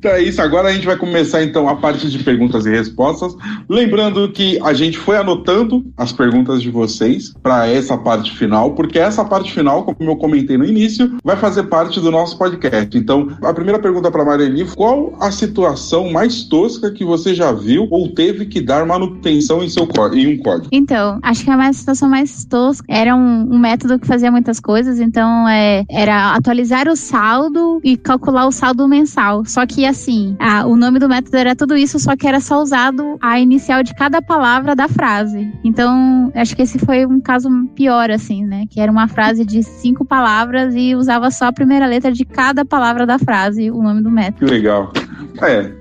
Então é isso, agora a gente vai começar então a parte de perguntas e respostas. Lembrando que a gente foi anotando as perguntas de vocês para essa parte final, porque essa parte final, como eu comentei no início, vai fazer parte do nosso podcast. Então, a primeira pergunta para a Mareli: qual a situação mais tosca que você já viu ou teve que dar manutenção em um código? Então, acho que a situação mais tosca era um método que fazia muitas coisas. Então, era atualizar o saldo e calcular o saldo mensal. Só que, assim, o nome do método era tudo isso, só que era só usado a inicial de cada palavra da frase. Então, acho que esse foi um caso pior, assim, né? Que era uma frase de 5 palavras e usava só a primeira letra de cada palavra da frase, o nome do método. Que legal.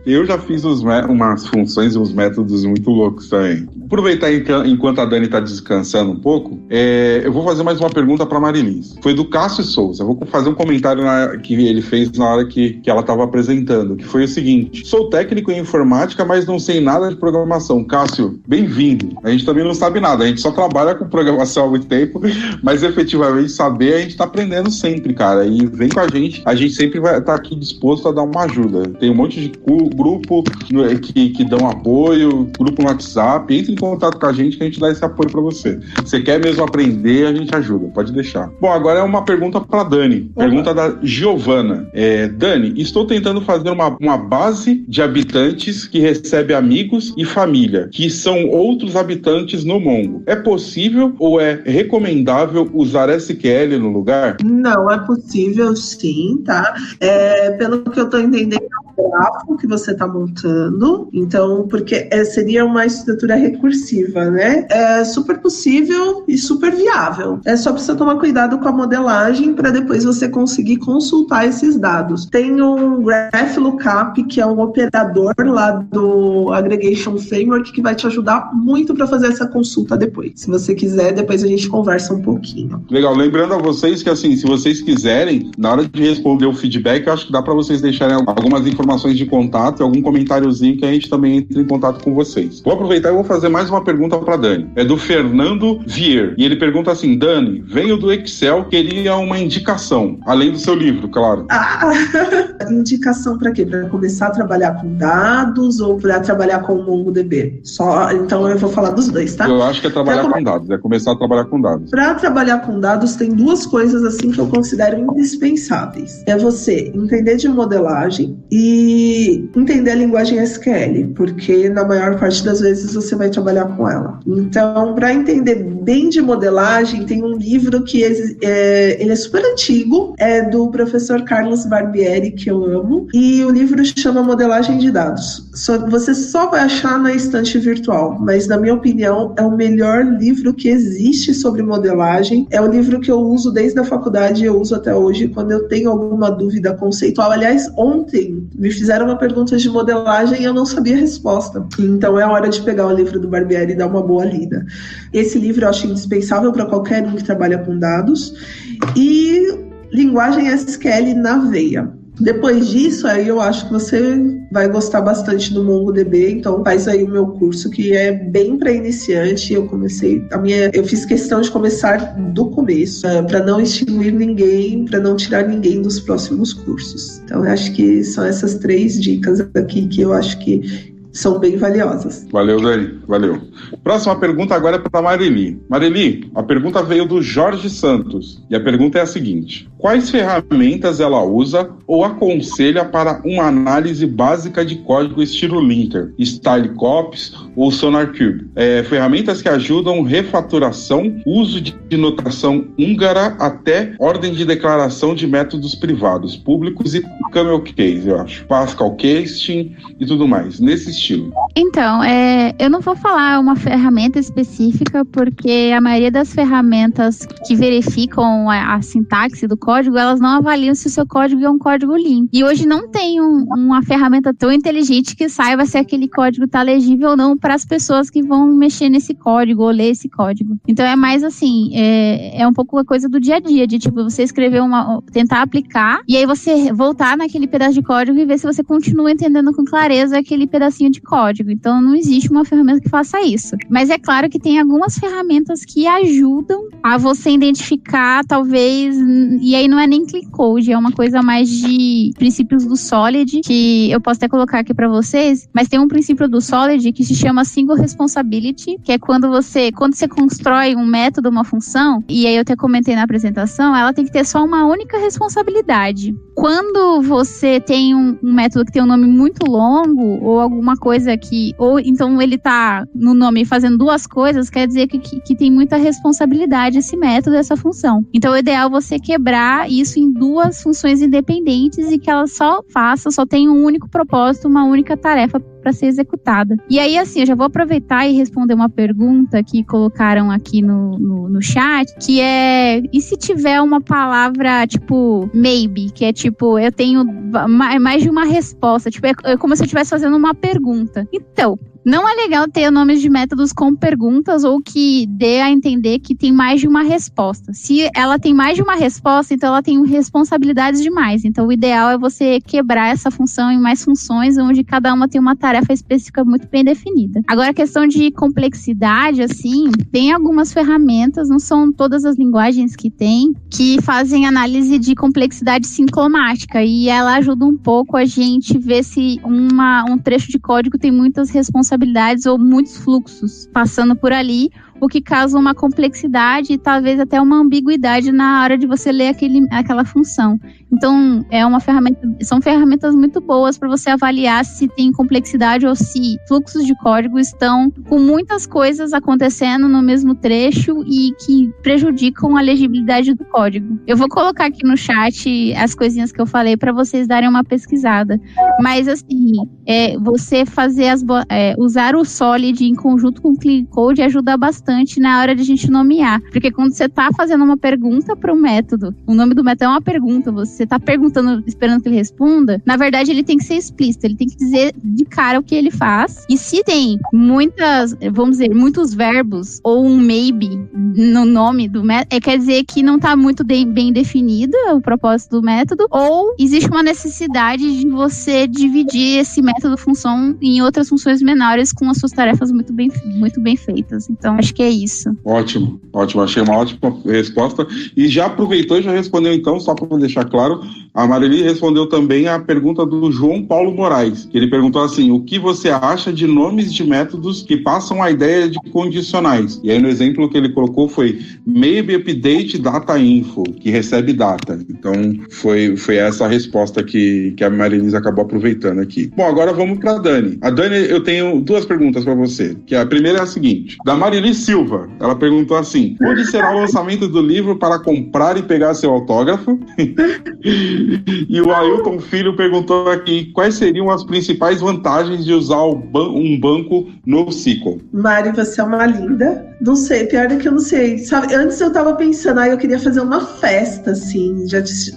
Eu já fiz umas funções e uns métodos muito loucos também. Aproveitar enquanto a Dani está descansando um pouco, eu vou fazer mais uma pergunta para a Marilis. Foi do Cássio Souza. Eu vou fazer um comentário que ele fez na hora que ela estava apresentando, que foi o seguinte: sou técnico em informática, mas não sei nada de programação. Cássio, bem-vindo. A gente também não sabe nada, a gente só trabalha com programação há muito tempo, mas efetivamente saber a gente está aprendendo sempre, cara. E vem com a gente sempre vai estar aqui disposto a dar uma ajuda. Tem um monte de grupo que dão apoio, grupo no WhatsApp. Entre em contato com a gente que a gente dá esse apoio para você. Você quer mesmo aprender, a gente ajuda, pode deixar. Bom, agora é uma pergunta para Dani. Pergunta da Giovana. Dani, estou tentando fazer uma base de habitantes que recebe amigos e família, que são outros habitantes no Mongo. É possível ou é recomendável usar SQL no lugar? Não, é possível sim, tá? Pelo que eu estou entendendo, é um grafo que você está montando, então, porque seria uma estrutura recursiva, né? É super possível e super viável. É só precisa tomar cuidado com a modelagem para depois você conseguir consultar esses dados. Tem um Graph Lookup, que é um operador lá do Aggregation Framework, que vai te ajudar muito para fazer essa consulta depois. Se você quiser, depois a gente conversa um pouquinho. Legal. Lembrando a vocês que, assim, se vocês quiserem, na hora de responder o feedback, eu acho que dá para vocês deixarem algumas informações de contato, algum comentáriozinho que a gente também entre em contato com vocês. Vou aproveitar e vou fazer mais uma pergunta para Dani. É do Fernando Vier. E ele pergunta assim: Dani, venho do Excel, queria uma indicação, além do seu livro, claro. Indicação para quê? Para começar a trabalhar com dados ou para trabalhar com o MongoDB? Então eu vou falar dos dois, tá? Eu acho que é trabalhar com dados, é começar a trabalhar com dados. Para trabalhar com dados, tem duas coisas assim que eu considero indispensáveis. É você entender de modelagem e entender a linguagem SQL, porque na maior parte das vezes você vai trabalhar com ela. Então, para entender bem de modelagem, tem um livro que ele é super antigo, é do professor Carlos Barbieri, que eu amo, e o livro chama Modelagem de Dados. Você só vai achar na estante virtual, mas na minha opinião é o melhor livro que existe sobre modelagem. É o livro que eu uso desde a faculdade e eu uso até hoje quando eu tenho alguma dúvida conceitual. Aliás, ontem me fizeram uma pergunta de modelagem e eu não sabia a resposta. Então é hora de pegar o livro do Barbieri e dar uma boa lida. Esse livro eu acho indispensável para qualquer um que trabalha com dados. E linguagem SQL na veia. Depois disso, aí eu acho que você vai gostar bastante do MongoDB, então faz aí o meu curso, que é bem para iniciante. Eu fiz questão de começar do começo, para não extinguir ninguém, para não tirar ninguém dos próximos cursos. Então eu acho que são essas 3 dicas aqui que eu acho que são bem valiosas. Valeu, Dani. Valeu. Próxima pergunta agora é para a Mareli. Mareli, a pergunta veio do Jorge Santos. E a pergunta é a seguinte: quais ferramentas ela usa ou aconselha para uma análise básica de código estilo linter, style copies ou SonarQube? Ferramentas que ajudam refaturação, uso de notação húngara até ordem de declaração de métodos privados, públicos e camel case, eu acho. Pascal casting e tudo mais, nesse estilo. Então, eu não vou falar uma ferramenta específica, porque a maioria das ferramentas que verificam a sintaxe do código, elas não avaliam se o seu código é um código limpo. E hoje não tem uma ferramenta tão inteligente que saiba se aquele código está legível ou não para as pessoas que vão mexer nesse código ou ler esse código. Então é mais assim, é um pouco a coisa do dia a dia, de tipo, você escrever tentar aplicar, e aí você voltar naquele pedaço de código e ver se você continua entendendo com clareza aquele pedacinho de código. Então, não existe uma ferramenta que faça isso. Mas é claro que tem algumas ferramentas que ajudam a você identificar, talvez, e aí não é nem clean code, é uma coisa mais de princípios do Solid, que eu posso até colocar aqui para vocês, mas tem um princípio do Solid que se chama Single Responsibility, que é quando você constrói um método, uma função, e aí eu até comentei na apresentação, ela tem que ter só uma única responsabilidade. Quando você tem um método que tem um nome muito longo, ou alguma coisa que, ou então ele tá no nome fazendo duas coisas, quer dizer que tem muita responsabilidade esse método, essa função. Então, o ideal é você quebrar isso em duas funções independentes e que ela só tem um único propósito, uma única tarefa para ser executada. E aí, assim, eu já vou aproveitar e responder uma pergunta que colocaram aqui no chat, que é, e se tiver uma palavra, tipo, maybe, que é tipo, eu tenho mais de uma resposta, tipo, é como se eu estivesse fazendo uma pergunta. Então, não é legal ter nomes de métodos com perguntas ou que dê a entender que tem mais de uma resposta. Se ela tem mais de uma resposta, então ela tem responsabilidades demais. Então, o ideal é você quebrar essa função em mais funções, onde cada uma tem uma tarefa específica muito bem definida. Agora, a questão de complexidade, assim, tem algumas ferramentas, não são todas as linguagens que tem, que fazem análise de complexidade sincromática, e ela ajuda um pouco a gente ver se um trecho de código tem muitas responsabilidades ou muitos fluxos passando por ali, o que causa uma complexidade e talvez até uma ambiguidade na hora de você ler aquela função. Então, são ferramentas muito boas para você avaliar se tem complexidade ou se fluxos de código estão com muitas coisas acontecendo no mesmo trecho e que prejudicam a legibilidade do código. Eu vou colocar aqui no chat as coisinhas que eu falei para vocês darem uma pesquisada. Mas, assim, você usar o Solid em conjunto com o Clean Code ajuda bastante na hora de a gente nomear. Porque quando você está fazendo uma pergunta para um método, o nome do método é uma pergunta, você está perguntando, esperando que ele responda, na verdade ele tem que ser explícito, ele tem que dizer de cara o que ele faz. E se tem muitos verbos ou um maybe no nome do método, quer dizer que não está muito bem definido o propósito do método, ou existe uma necessidade de você dividir esse método função em outras funções menores com as suas tarefas muito bem feitas. Então, acho que é isso. Ótimo. Achei uma ótima resposta. E já aproveitou e já respondeu, então, só para deixar claro, a Marili respondeu também a pergunta do João Paulo Moraes, que ele perguntou assim, o que você acha de nomes de métodos que passam a ideia de condicionais? E aí no exemplo que ele colocou foi maybe update data info, que recebe data. Então, foi essa a resposta que a Marili acabou aproveitando aqui. Bom, agora vamos para a Dani. A Dani, eu tenho duas perguntas para você, que a primeira é a seguinte, da Marili Silva, ela perguntou assim, onde será o lançamento do livro para comprar e pegar seu autógrafo? E o Ailton Filho perguntou aqui, quais seriam as principais vantagens de usar um banco NoSQL? Mari, você é uma linda. Não sei, pior é que eu não sei. Sabe, antes eu tava pensando, eu queria fazer uma festa, assim.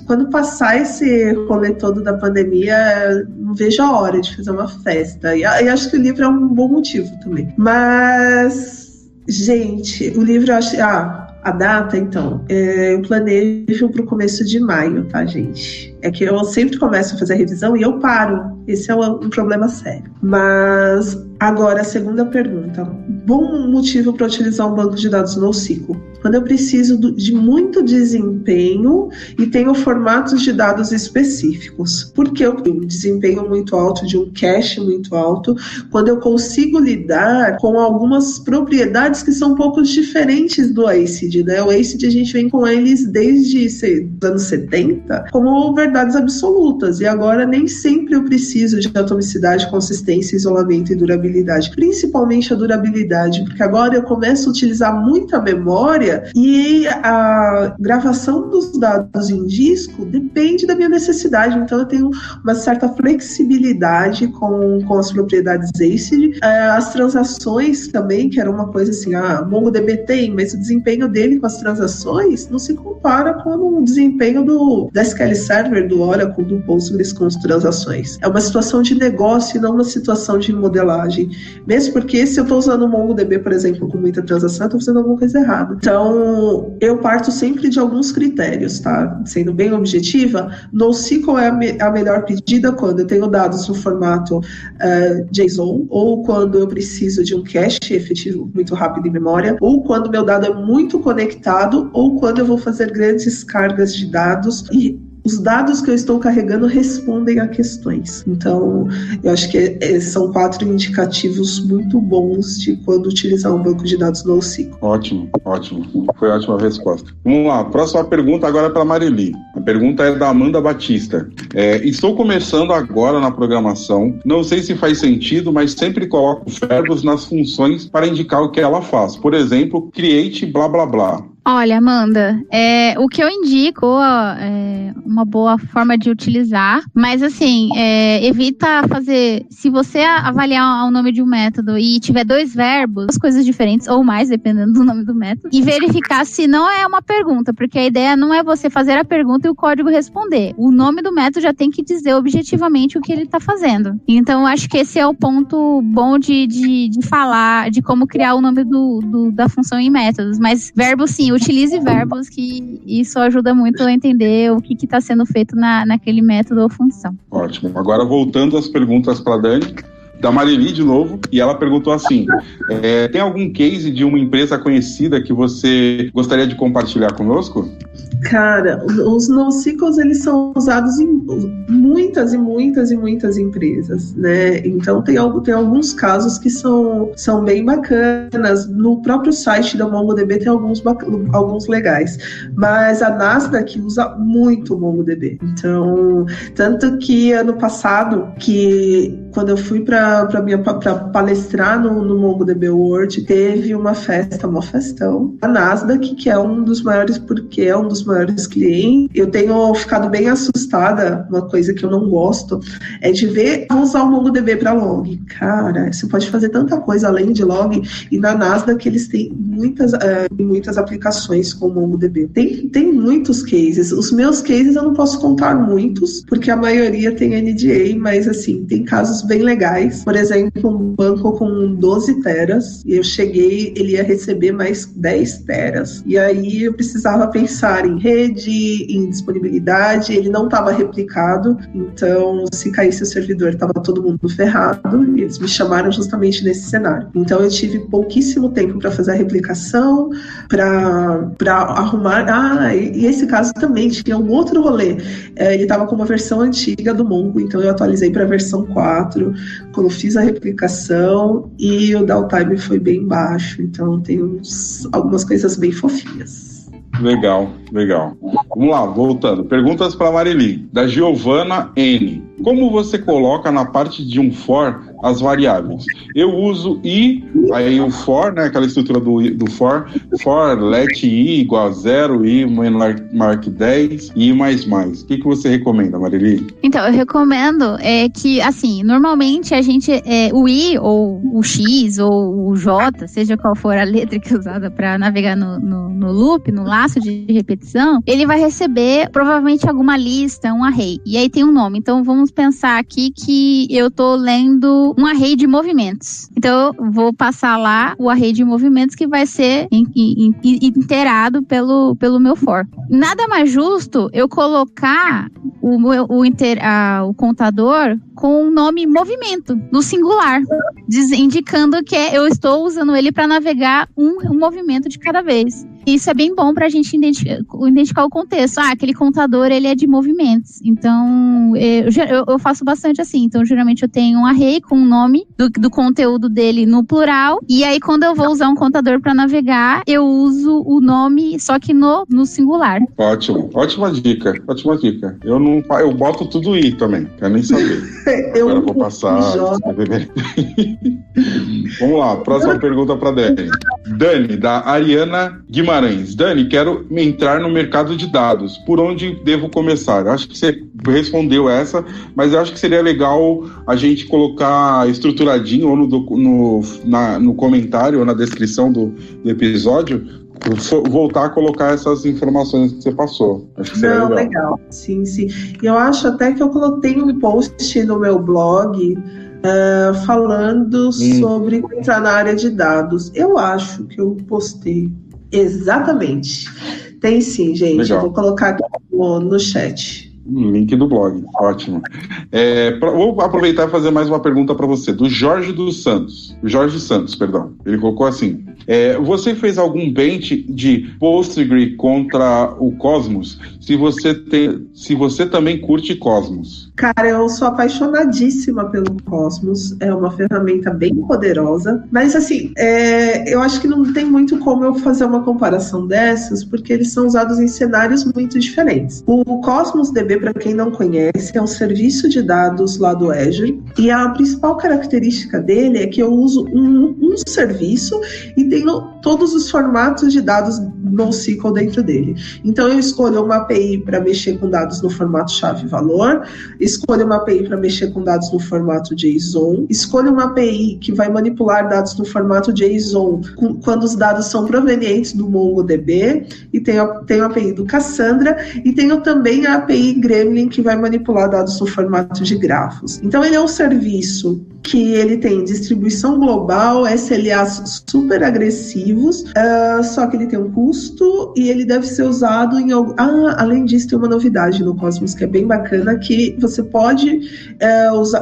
Quando passar esse rolê todo da pandemia, não vejo a hora de fazer uma festa. E acho que o livro é um bom motivo também. Mas, gente, o livro eu acho... a data, então, eu planejo para o começo de maio, tá, gente? É que eu sempre começo a fazer a revisão e eu paro. Esse é um problema sério. Mas, agora, a segunda pergunta. Bom motivo para utilizar um banco de dados NoSQL? Quando eu preciso de muito desempenho e tenho formatos de dados específicos. Porque eu tenho um desempenho muito alto, de um cache muito alto, quando eu consigo lidar com algumas propriedades que são um pouco diferentes do ACID, né? O ACID a gente vem com eles desde os anos 70 como verdades absolutas, e agora nem sempre eu preciso de atomicidade, consistência, isolamento e durabilidade, principalmente a durabilidade, porque agora eu começo a utilizar muita memória e a gravação dos dados em disco depende da minha necessidade, então eu tenho uma certa flexibilidade com as propriedades ACID. As transações também, que era uma coisa assim, MongoDB tem, mas o desempenho dele com as transações não se compara com o desempenho do SQL Server, do Oracle, do Postgres com as transações. É uma situação de negócio e não uma situação de modelagem. modelagem. Mesmo porque se eu estou usando o MongoDB, por exemplo, com muita transação, eu estou fazendo alguma coisa errada. Então, eu parto sempre de alguns critérios, tá? Sendo bem objetiva, NoSQL é a melhor pedida quando eu tenho dados no formato JSON, ou quando eu preciso de um cache efetivo muito rápido em memória, ou quando meu dado é muito conectado, ou quando eu vou fazer grandes cargas de dados e os dados que eu estou carregando respondem a questões. Então, eu acho que são 4 indicativos muito bons de quando utilizar um banco de dados NoSQL. Ótimo. Foi ótima a resposta. Vamos lá, próxima pergunta agora é para a Marili. A pergunta é da Amanda Batista. Estou começando agora na programação. Não sei se faz sentido, mas sempre coloco verbos nas funções para indicar o que ela faz. Por exemplo, create blá blá blá. Olha, Amanda, o que eu indico é uma boa forma de utilizar, mas assim, evita fazer, se você avaliar o nome de um método e tiver 2 verbos, 2 coisas diferentes ou mais, dependendo do nome do método, e verificar se não é uma pergunta, porque a ideia não é você fazer a pergunta e o código responder. O nome do método já tem que dizer objetivamente o que ele está fazendo. Então, eu acho que esse é o ponto bom de falar, de como criar o nome da função em métodos, mas verbos sim, utilize verbos, que isso ajuda muito a entender o que está sendo feito naquele método ou função. Ótimo. Agora, voltando às perguntas para a Dani, da Marili de novo, e ela perguntou assim, tem algum case de uma empresa conhecida que você gostaria de compartilhar conosco? Cara, os NoSQLs, eles são usados em muitas empresas, né? Então, tem alguns casos que são bem bacanas. No próprio site da MongoDB tem alguns legais. Mas a Nasdaq usa muito o MongoDB. Então, tanto que ano passado, quando eu fui para palestrar no MongoDB World, teve uma festa, um festão. A Nasdaq, que é um dos maiores clientes. Eu tenho ficado bem assustada. Uma coisa que eu não gosto é de ver usar o MongoDB para log. Cara, você pode fazer tanta coisa além de log, e na Nasdaq eles têm muitas aplicações com o MongoDB. Tem muitos cases. Os meus cases eu não posso contar muitos, porque a maioria tem NDA, mas assim, tem casos bem legais. Por exemplo, um banco com 12 teras, e eu cheguei, ele ia receber mais 10 teras. E aí eu precisava pensar em rede, em disponibilidade, ele não estava replicado, então se caísse o servidor, estava todo mundo ferrado, e eles me chamaram justamente nesse cenário. Então eu tive pouquíssimo tempo para fazer a replicação, para arrumar. E esse caso também tinha um outro rolê. Ele estava com uma versão antiga do Mongo, então eu atualizei para a versão 4, quando fiz a replicação, e o downtime foi bem baixo, então tem algumas coisas bem fofinhas. Legal. Vamos lá, voltando. Perguntas para Marili, da Giovana N. Como você coloca na parte de um for as variáveis? Eu uso i, aí o for, né, aquela estrutura do for let i igual a 0, i menor que 10, i mais. O que você recomenda, Marili? Então, eu recomendo que, assim, normalmente a gente, o i ou o x ou o j, seja qual for a letra que é usada para navegar no loop, no laço de repetição, ele vai receber provavelmente alguma lista, um array, e aí tem um nome. Então, vamos pensar aqui que eu tô lendo um array de movimentos. Então, eu vou passar lá o array de movimentos que vai ser iterado pelo meu for. Nada mais justo eu colocar o contador com o nome movimento, no singular, indicando que eu estou usando ele para navegar um movimento de cada vez. Isso é bem bom para a gente identificar o contexto. Aquele contador, ele é de movimentos. Então, eu faço bastante assim. Então, geralmente eu tenho um array com o nome do conteúdo dele no plural. E aí, quando eu vou usar um contador para navegar, eu uso o nome, só que no singular. Ótimo. Ótima dica. Eu boto tudo i também. Quero nem saber. Agora eu vou passar. Vamos lá, próxima pergunta para Dani. Dani, da Ariana Guimarães. Dani, quero entrar no mercado de dados. Por onde devo começar? Eu acho que você respondeu essa, mas eu acho que seria legal a gente colocar estruturadinho ou no comentário ou na descrição do episódio, voltar a colocar essas informações que você passou. Acho que seria legal. Sim. Eu acho até que eu coloquei um post no meu blog falando sobre entrar na área de dados. Eu acho que eu postei. Exatamente. Tem sim, gente. Legal. Eu vou colocar aqui no chat. Link do blog, ótimo. Vou aproveitar e fazer mais uma pergunta para você, do Jorge Santos. Ele colocou assim: você fez algum bench de Postgre contra o Cosmos? Se você também curte Cosmos. Cara, eu sou apaixonadíssima pelo Cosmos. É uma ferramenta bem poderosa. Mas, assim, eu acho que não tem muito como eu fazer uma comparação dessas, porque eles são usados em cenários muito diferentes. O Cosmos DB, para quem não conhece, é um serviço de dados lá do Azure. E a principal característica dele é que eu uso um serviço e tenho todos os formatos de dados NoSQL dentro dele. Então, eu escolho uma API para mexer com dados no formato chave-valor, escolho uma API para mexer com dados no formato JSON, escolho uma API que vai manipular dados no formato JSON quando os dados são provenientes do MongoDB, e tenho a API do Cassandra, e tenho também a API Gremlin, que vai manipular dados no formato de grafos. Então, ele é um serviço que ele tem distribuição global, SLAs super agressivos, só que ele tem um custo e ele deve ser usado em algum... além disso, tem uma novidade no Cosmos que é bem bacana, que você pode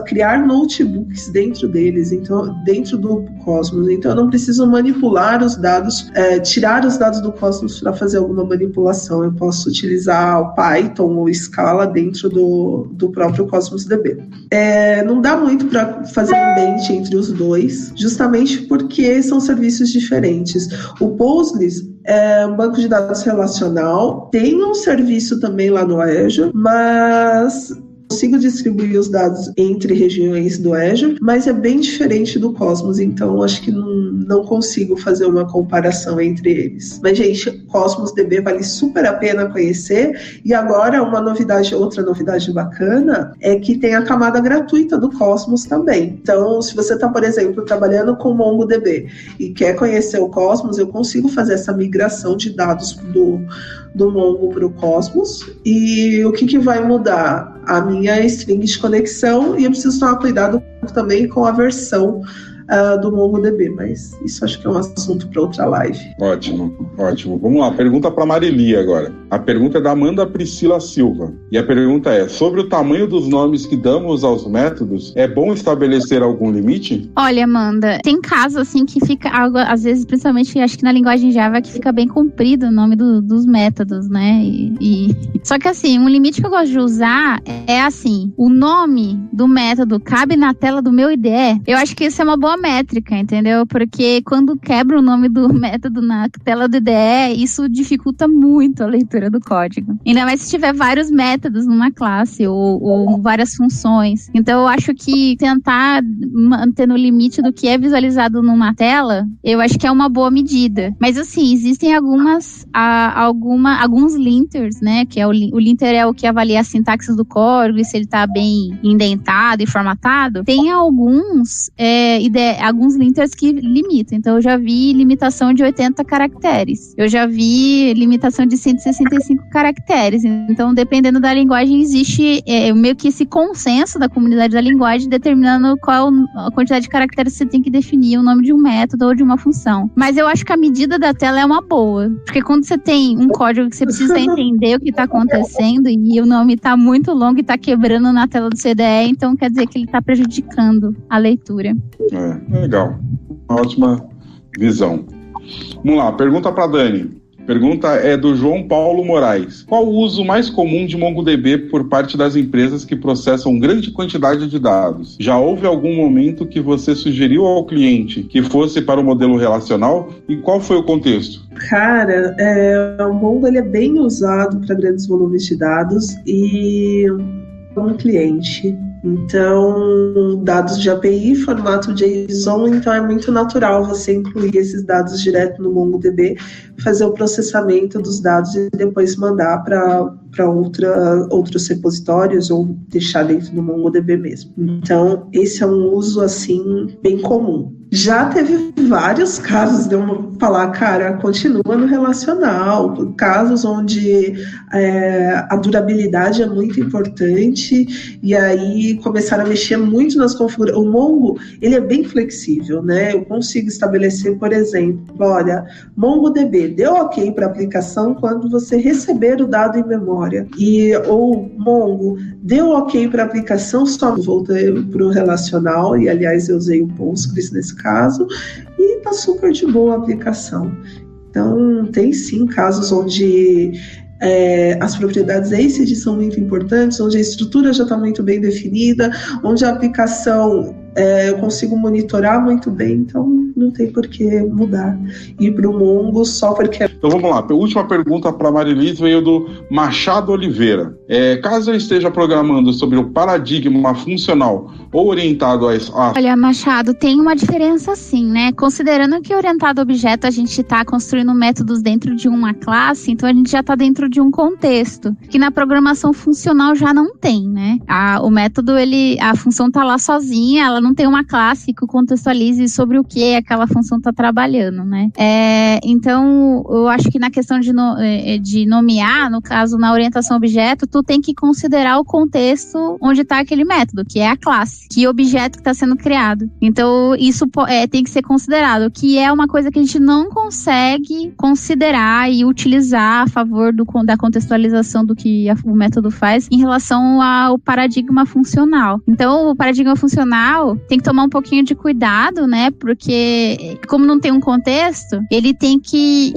criar notebooks dentro deles, então, dentro do Cosmos. Então, eu não preciso manipular os dados, tirar os dados do Cosmos para fazer alguma manipulação. Eu posso utilizar o Python ou Scala dentro do próprio Cosmos DB. Não dá muito para fazer um bench entre os dois, justamente porque são serviços diferentes. O Postgres é um banco de dados relacional, tem um serviço também lá no Azure, mas consigo distribuir os dados entre regiões do Azure, mas é bem diferente do Cosmos, então acho que não consigo fazer uma comparação entre eles. Mas, gente, Cosmos DB vale super a pena conhecer, e agora outra novidade bacana é que tem a camada gratuita do Cosmos também. Então, se você está, por exemplo, trabalhando com MongoDB e quer conhecer o Cosmos, eu consigo fazer essa migração de dados do Mongo para o Cosmos, e o que vai mudar? A minha string de conexão, e eu preciso tomar cuidado também com a versão do MongoDB, mas isso acho que é um assunto para outra live. Ótimo. Vamos lá, pergunta para Marili agora. A pergunta é da Amanda Priscila Silva, e a pergunta é: sobre o tamanho dos nomes que damos aos métodos, é bom estabelecer algum limite? Olha, Amanda, tem casos assim que fica algo, às vezes, principalmente acho que na linguagem Java, que fica bem comprido o nome dos métodos, né? Só que assim, um limite que eu gosto de usar é assim: o nome do método cabe na tela do meu IDE. Eu acho que isso é uma boa métrica, entendeu? Porque quando quebra o nome do método na tela do IDE, isso dificulta muito a leitura do código. Ainda mais se tiver vários métodos numa classe ou várias funções. Então, eu acho que tentar manter no limite do que é visualizado numa tela, eu acho que é uma boa medida. Mas, assim, existem alguns linters, né? Que é o linter é o que avalia a sintaxe do código e se ele está bem indentado e formatado. Tem alguns linters que limitam. Então, eu já vi limitação de 80 caracteres. Eu já vi limitação de 165 caracteres. Então, dependendo da linguagem, existe meio que esse consenso da comunidade da linguagem determinando qual a quantidade de caracteres que você tem que definir o nome de um método ou de uma função. Mas eu acho que a medida da tela é uma boa. Porque quando você tem um código que você precisa entender o que está acontecendo e o nome está muito longo e está quebrando na tela do CDE, então quer dizer que ele está prejudicando a leitura. Legal. Uma ótima visão. Vamos lá, pergunta para Dani. Pergunta é do João Paulo Moraes. Qual o uso mais comum de MongoDB por parte das empresas que processam grande quantidade de dados? Já houve algum momento que você sugeriu ao cliente que fosse para o modelo relacional? E qual foi o contexto? Cara, o Mongo ele é bem usado para grandes volumes de dados e um cliente. Então, dados de API, formato JSON, então é muito natural você incluir esses dados direto no MongoDB, fazer o processamento dos dados e depois mandar para outros repositórios ou deixar dentro do MongoDB mesmo. Então, esse é um uso, assim, bem comum. Já teve vários casos de eu falar, cara, continua no relacional, casos onde a durabilidade é muito importante, e aí começaram a mexer muito nas configurações. O Mongo, ele é bem flexível, né? Eu consigo estabelecer, por exemplo, olha, MongoDB, deu ok para a aplicação quando você receber o dado em memória, ou Mongo, deu ok para a aplicação só voltei para o relacional, e aliás eu usei o Postgres nesse caso, e tá super de boa a aplicação. Então tem sim casos onde as propriedades ACID são muito importantes, onde a estrutura já está muito bem definida, onde a aplicação eu consigo monitorar muito bem, então não tem por que mudar. Ir para o Mongo só porque... Então vamos lá, a última pergunta para a Marilis veio do Machado Oliveira. Caso eu esteja programando sobre o paradigma funcional ou orientado a... Olha, Machado, tem uma diferença sim, né? Considerando que orientado a objeto a gente está construindo métodos dentro de uma classe, então a gente já está dentro de um contexto, que na programação funcional já não tem, né? O método, a função está lá sozinha, ela não tem uma classe que contextualize sobre o que aquela função está trabalhando, né? Então, eu acho que na questão de nomear, no caso, na orientação objeto, tu tem que considerar o contexto onde está aquele método, que é a classe, que objeto que está sendo criado. Então, isso tem que ser considerado, que é uma coisa que a gente não consegue considerar e utilizar a favor da contextualização do que o método faz em relação ao paradigma funcional. Então, o paradigma funcional tem que tomar um pouquinho de cuidado, né? Porque, como não tem um contexto, ele tem que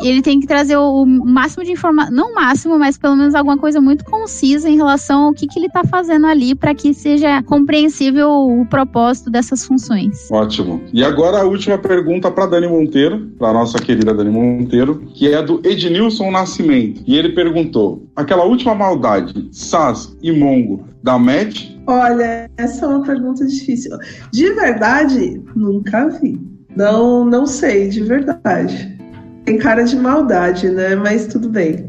trazer o máximo de informação, não o máximo, mas pelo menos alguma coisa muito concisa em relação ao que ele está fazendo ali, para que seja compreensível o propósito dessas funções. Ótimo. E agora a última pergunta para Dani Monteiro, para a nossa querida Dani Monteiro, que é do Ednilson Nascimento. E ele perguntou: aquela última maldade, SAS e Mongo, dá match? Olha, essa é uma pergunta difícil. De verdade, nunca vi. Não sei, de verdade. Tem cara de maldade, né? Mas tudo bem.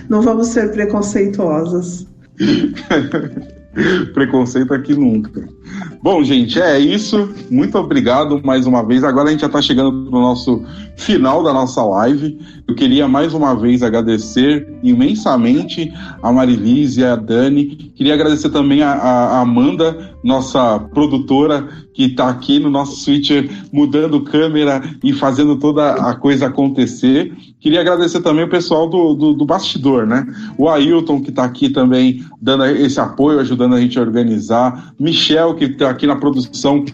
Não vamos ser preconceituosas. Preconceito aqui nunca. Bom, gente, é isso. Muito obrigado mais uma vez. Agora a gente já está chegando no nosso final da nossa live. Eu queria mais uma vez agradecer imensamente a Marilis e a Dani. Queria agradecer também a Amanda, nossa produtora, que está aqui no nosso switcher mudando câmera e fazendo toda a coisa acontecer. Queria agradecer também o pessoal do bastidor, né? O Ailton, que está aqui também dando esse apoio, ajudando a gente a organizar. Michel, que está aqui na produção,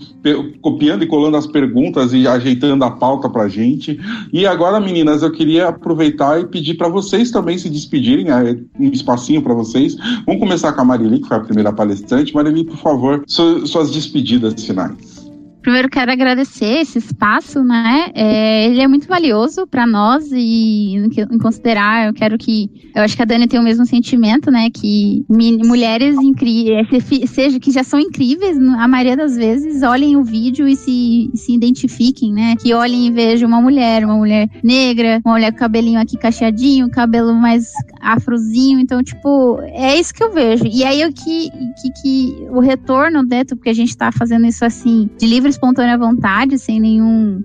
copiando e colando as perguntas e ajeitando a pauta para a gente. E agora, meninas, eu queria aproveitar e pedir para vocês também se despedirem, um espacinho para vocês. Vamos começar com a Marili, que foi a primeira palestrante. Marili, por favor, suas despedidas finais. Primeiro, quero agradecer esse espaço, né? Ele é muito valioso para nós e em considerar, eu acho que a Dani tem o mesmo sentimento, né? Que mulheres incríveis, que já são incríveis, a maioria das vezes, olhem o vídeo e se identifiquem, né? Que olhem e vejam uma mulher negra, uma mulher com cabelinho aqui cacheadinho, cabelo mais afrozinho. Então, tipo, é isso que eu vejo. E aí, que o retorno, né? Porque a gente tá fazendo isso assim, de livre espontânea vontade, sem nenhum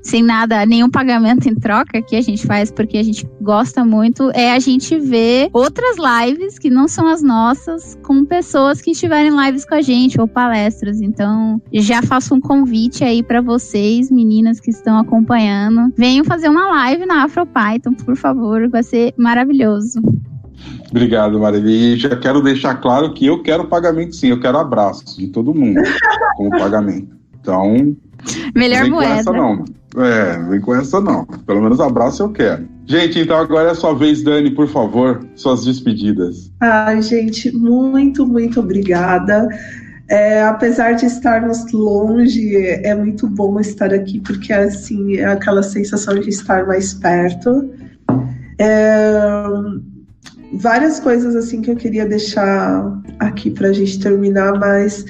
pagamento em troca, que a gente faz porque a gente gosta muito, é a gente ver outras lives que não são as nossas, com pessoas que estiverem lives com a gente, ou palestras. Então, já faço um convite aí para vocês, meninas que estão acompanhando, venham fazer uma live na AfroPython, por favor, vai ser maravilhoso. Obrigado, Marili. E já quero deixar claro que eu quero pagamento sim, eu quero abraço de todo mundo como pagamento. Então, melhor vem moeda. Com essa não. Vem com essa não. Pelo menos abraço eu quero. Gente, então agora é a sua vez, Dani, por favor, suas despedidas. Ai, gente, muito, muito obrigada. Apesar de estarmos longe, é muito bom estar aqui, porque assim, é aquela sensação de estar mais perto. Várias coisas assim que eu queria deixar aqui para a gente terminar, mas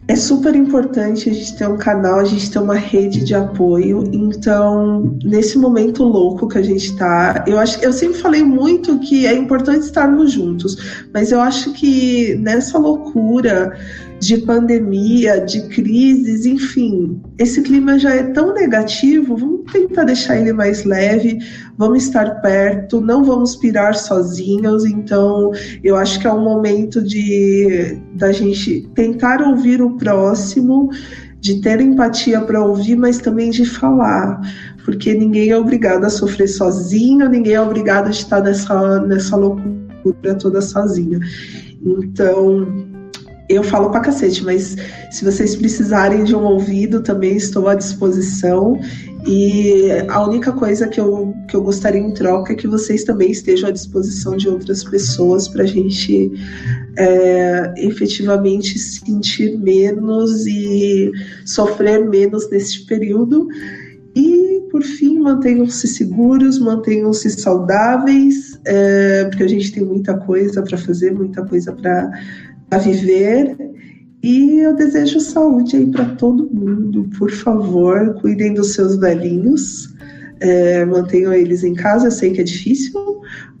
É super importante a gente ter um canal, a gente ter uma rede de apoio. Então, nesse momento louco que a gente está, eu sempre falei muito que é importante estarmos juntos, mas eu acho que nessa loucura de pandemia, de crises, enfim, esse clima já é tão negativo, vamos tentar deixar ele mais leve, vamos estar perto, não vamos pirar sozinhos. Então, eu acho que é um momento da gente tentar ouvir o próximo, de ter empatia para ouvir, mas também de falar, porque ninguém é obrigado a sofrer sozinho, ninguém é obrigado a estar nessa loucura toda sozinho. Então, eu falo pra cacete, mas se vocês precisarem de um ouvido, também estou à disposição. E a única coisa que eu gostaria em troca é que vocês também estejam à disposição de outras pessoas para a gente efetivamente sentir menos e sofrer menos neste período. E, por fim, mantenham-se seguros, mantenham-se saudáveis, porque a gente tem muita coisa para fazer, muita coisa para viver. E eu desejo saúde aí para todo mundo. Por favor, cuidem dos seus velhinhos, mantenham eles em casa. Eu sei que é difícil,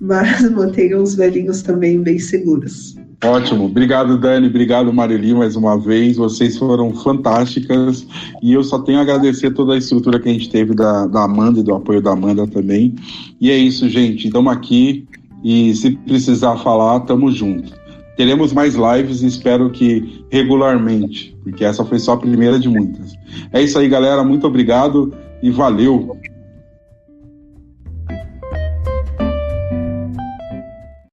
mas mantenham os velhinhos também bem seguros. Ótimo, obrigado Dani, obrigado Marili mais uma vez, vocês foram fantásticas e eu só tenho a agradecer toda a estrutura que a gente teve da Amanda e do apoio da Amanda também. E é isso, gente, estamos aqui e se precisar falar, estamos juntos. Teremos mais lives e espero que regularmente, porque essa foi só a primeira de muitas. É isso aí, galera, muito obrigado e valeu!